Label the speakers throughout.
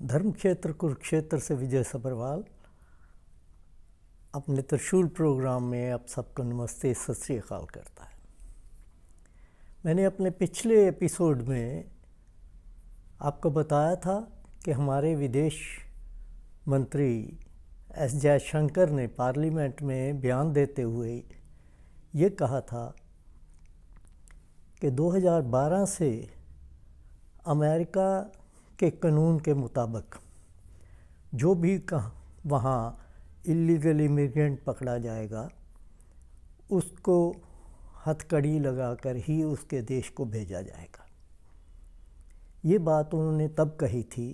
Speaker 1: धर्म क्षेत्र कुरुक्षेत्र से विजय सब्रवाल अपने त्रिशूल प्रोग्राम में आप सबको नमस्ते सत श्री अकाल करता है। मैंने अपने पिछले एपिसोड में आपको बताया था कि हमारे विदेश मंत्री एस जयशंकर ने पार्लियामेंट में बयान देते हुए ये कहा था कि 2012 से अमेरिका के कानून के मुताबिक जो भी वहाँ इलीगल इमिग्रेंट पकड़ा जाएगा उसको हथकड़ी लगाकर ही उसके देश को भेजा जाएगा। ये बात उन्होंने तब कही थी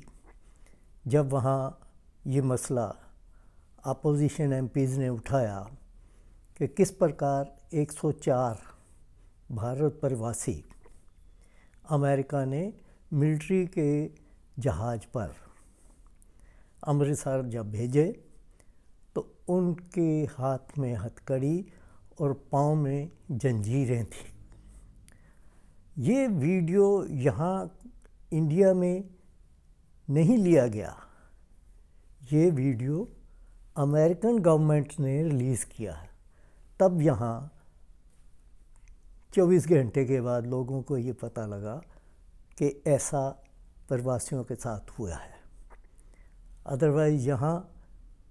Speaker 1: जब वहाँ ये मसला अपोजिशन एमपीज़ ने उठाया कि किस प्रकार 104 भारत प्रवासी अमेरिका ने मिलिट्री के जहाज़ पर अमृतसर जब भेजे तो उनके हाथ में हथकड़ी और पाँव में जंजीरें थी। ये वीडियो यहाँ इंडिया में नहीं लिया गया, ये वीडियो अमेरिकन गवर्नमेंट ने रिलीज़ किया है। तब यहाँ 24 घंटे के बाद लोगों को ये पता लगा कि ऐसा प्रवासियों के साथ हुआ है। अदरवाइज़ यहाँ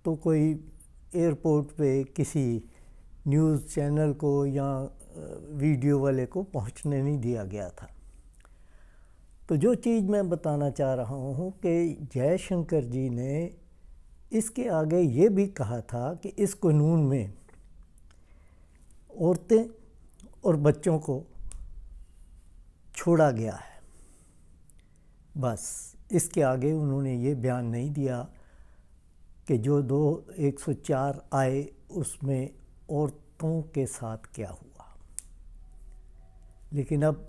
Speaker 1: तो कोई एयरपोर्ट पे किसी न्यूज़ चैनल को या वीडियो वाले को पहुँचने नहीं दिया गया था। तो जो चीज़ मैं बताना चाह रहा हूँ कि जयशंकर जी ने इसके आगे ये भी कहा था कि इस कानून में औरतें और बच्चों को छोड़ा गया है। बस इसके आगे उन्होंने ये बयान नहीं दिया कि जो 104 आए उसमें औरतों के साथ क्या हुआ। लेकिन अब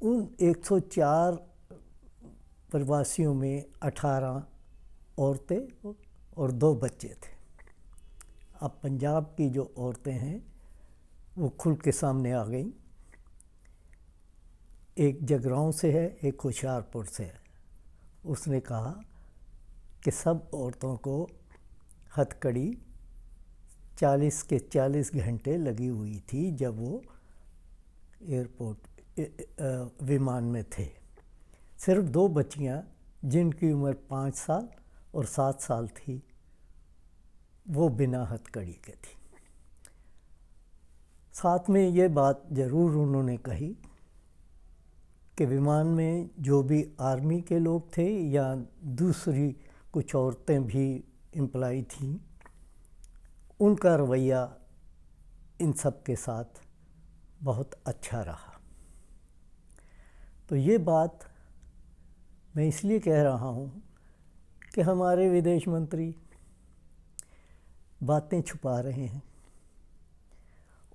Speaker 1: उन 104 प्रवासियों में 18 औरतें और 2 बच्चे थे। अब पंजाब की जो औरतें हैं वो खुल के सामने आ गई। एक जगरांव से है, एक होशियारपुर से है। उसने कहा कि सब औरतों को हथकड़ी 40 के 40 घंटे लगी हुई थी जब वो एयरपोर्ट विमान में थे। सिर्फ 2 बच्चियां जिनकी उम्र 5 साल और 7 साल थी वो बिना हथकड़ी के थी। साथ में ये बात ज़रूर उन्होंने कही कि विमान में जो भी आर्मी के लोग थे या दूसरी कुछ औरतें भी एम्प्लॉय थीं, उनका रवैया इन सब के साथ बहुत अच्छा रहा। तो ये बात मैं इसलिए कह रहा हूँ कि हमारे विदेश मंत्री बातें छुपा रहे हैं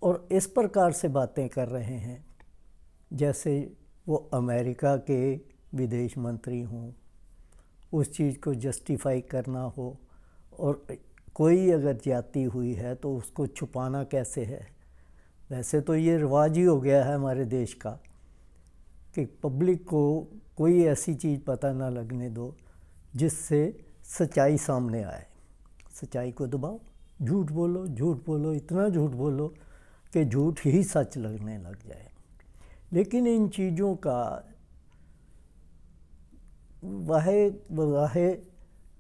Speaker 1: और इस प्रकार से बातें कर रहे हैं जैसे वो अमेरिका के विदेश मंत्री हों, उस चीज़ को जस्टिफाई करना हो और कोई अगर ज्यादती हुई है तो उसको छुपाना कैसे है। वैसे तो ये रिवाज ही हो गया है हमारे देश का कि पब्लिक को कोई ऐसी चीज़ पता ना लगने दो जिससे सच्चाई सामने आए। सच्चाई को दबाओ, झूठ बोलो, इतना झूठ बोलो कि झूठ ही सच लगने लग जाए। लेकिन इन चीज़ों का वाह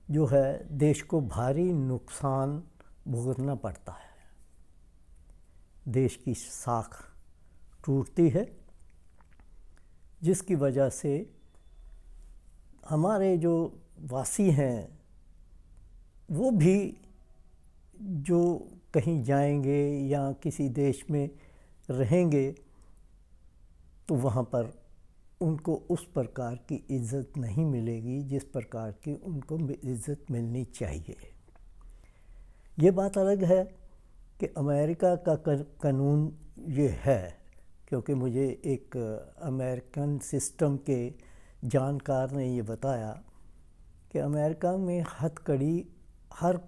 Speaker 1: जो है देश को भारी नुकसान भुगतना पड़ता है। देश की साख टूटती है जिसकी वजह से हमारे जो वासी हैं वो भी जो कहीं जाएंगे या किसी देश में रहेंगे तो वहाँ पर उनको उस प्रकार की इज़्ज़त नहीं मिलेगी जिस प्रकार की उनको इज़्ज़त मिलनी चाहिए। ये बात अलग है कि अमेरिका का कानून ये है, क्योंकि मुझे एक अमेरिकन सिस्टम के जानकार ने ये बताया कि अमेरिका में हथकड़ी हर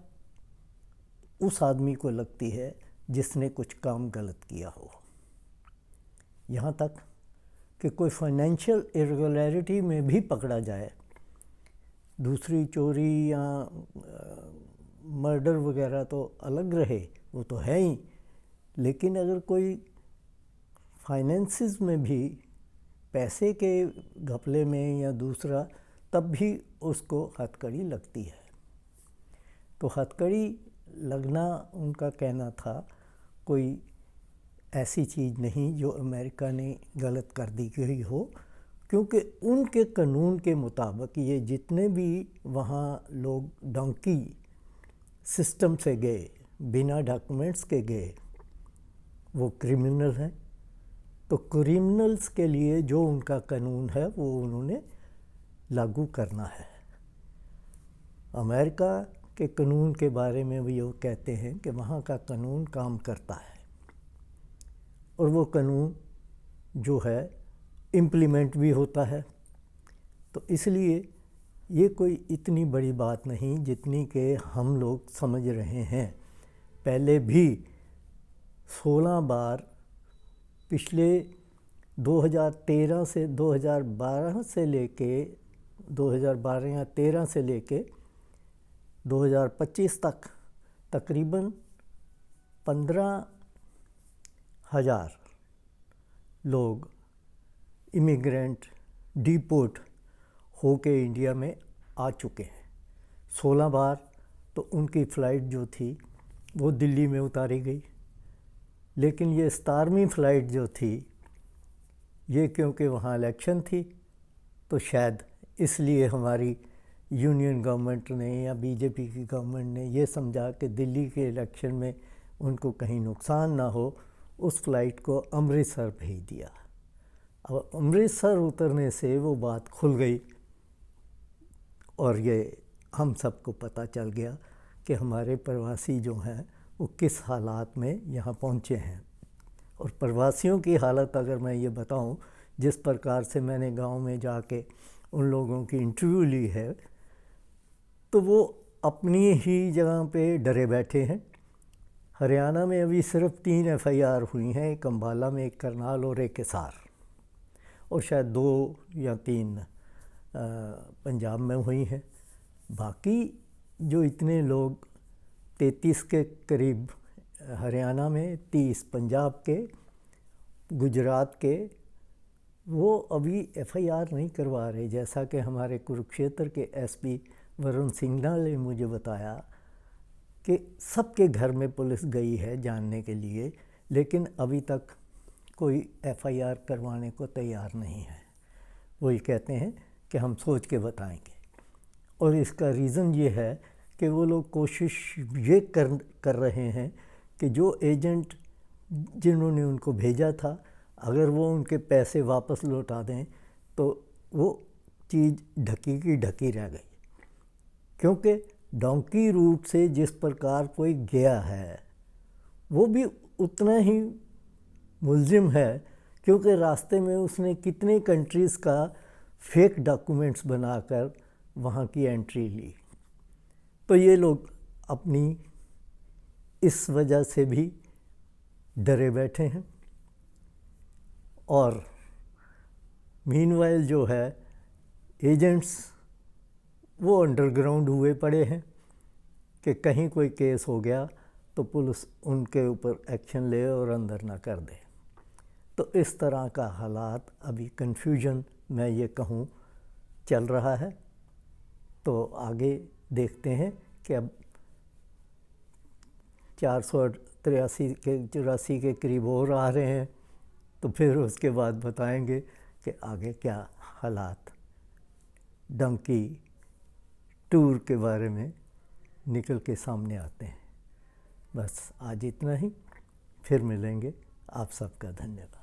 Speaker 1: उस आदमी को लगती है जिसने कुछ काम गलत किया हो। यहाँ तक कि कोई फाइनेंशियल इरेगुलरिटी में भी पकड़ा जाए, दूसरी चोरी या मर्डर वगैरह तो अलग रहे, वो तो है ही, लेकिन अगर कोई फाइनेंसिस में भी पैसे के घपले में या दूसरा, तब भी उसको हथकड़ी लगती है। तो हथकड़ी लगना उनका कहना था कोई ऐसी चीज़ नहीं जो अमेरिका ने गलत कर दी गई हो, क्योंकि उनके कानून के मुताबिक ये जितने भी वहाँ लोग डोंकी सिस्टम से गए, बिना डॉक्यूमेंट्स के गए, वो क्रिमिनल हैं। तो क्रिमिनल्स के लिए जो उनका कानून है वो उन्होंने लागू करना है। अमेरिका के कानून के बारे में भी वो कहते हैं कि वहाँ का कानून काम करता है और वो कानून जो है इम्प्लीमेंट भी होता है। तो इसलिए ये कोई इतनी बड़ी बात नहीं जितनी कि हम लोग समझ रहे हैं। पहले भी 16 बार पिछले 2013 से 2012 से लेके 2012 या 13 से लेके 2025 तक तकरीबन 15,000 लोग इमिग्रेंट डिपोर्ट होके इंडिया में आ चुके हैं। 16 बार तो उनकी फ़्लाइट जो थी वो दिल्ली में उतारी गई, लेकिन ये 17वीं फ़्लाइट जो थी ये क्योंकि वहाँ इलेक्शन थी तो शायद इसलिए हमारी यूनियन गवर्नमेंट ने या बीजेपी की गवर्नमेंट ने ये समझा कि दिल्ली के इलेक्शन में उनको कहीं नुकसान ना हो, उस फ़्लाइट को अमृतसर भेज दिया। अब अमृतसर उतरने से वो बात खुल गई और ये हम सबको पता चल गया कि हमारे प्रवासी जो हैं वो किस हालात में यहाँ पहुँचे हैं। और प्रवासियों की हालत अगर मैं ये बताऊँ, जिस प्रकार से मैंने गांव में जाके उन लोगों की इंटरव्यू ली है, तो वो अपनी ही जगह पे डरे बैठे हैं। हरियाणा में अभी सिर्फ 3 FIR हुई हैं, एक अम्बाला में, एक करनाल और एक हिसार, और शायद 2 या 3 पंजाब में हुई हैं। बाकी जो इतने लोग 33 के करीब हरियाणा में, 30 पंजाब के, गुजरात के, वो अभी FIR नहीं करवा रहे। जैसा कि हमारे कुरुक्षेत्र के SP वरुण सिंघना ने मुझे बताया कि सबके घर में पुलिस गई है जानने के लिए, लेकिन अभी तक कोई FIR करवाने को तैयार नहीं है। वो ये कहते हैं कि हम सोच के बताएंगे। और इसका रीज़न ये है कि वो लोग कोशिश ये कर रहे हैं कि जो एजेंट जिन्होंने उनको भेजा था, अगर वो उनके पैसे वापस लौटा दें तो वो चीज़ ढकी की ढकी रह गई। क्योंकि डोंकी रूट से जिस प्रकार कोई गया है वो भी उतना ही मुलजिम है, क्योंकि रास्ते में उसने कितने कंट्रीज़ का फेक डॉक्यूमेंट्स बनाकर वहाँ की एंट्री ली। तो ये लोग अपनी इस वजह से भी डरे बैठे हैं। और मीनवाइल जो है एजेंट्स वो अंडरग्राउंड हुए पड़े हैं कि कहीं कोई केस हो गया तो पुलिस उनके ऊपर एक्शन ले और अंदर ना कर दे। तो इस तरह का हालात अभी कन्फ्यूजन मैं ये कहूँ चल रहा है। तो आगे देखते हैं कि अब 483 के 84 के करीब और आ रहे हैं, तो फिर उसके बाद बताएंगे कि आगे क्या हालात डंकी टूर के बारे में निकल के सामने आते हैं। बस आज इतना ही, फिर मिलेंगे। आप सबका धन्यवाद।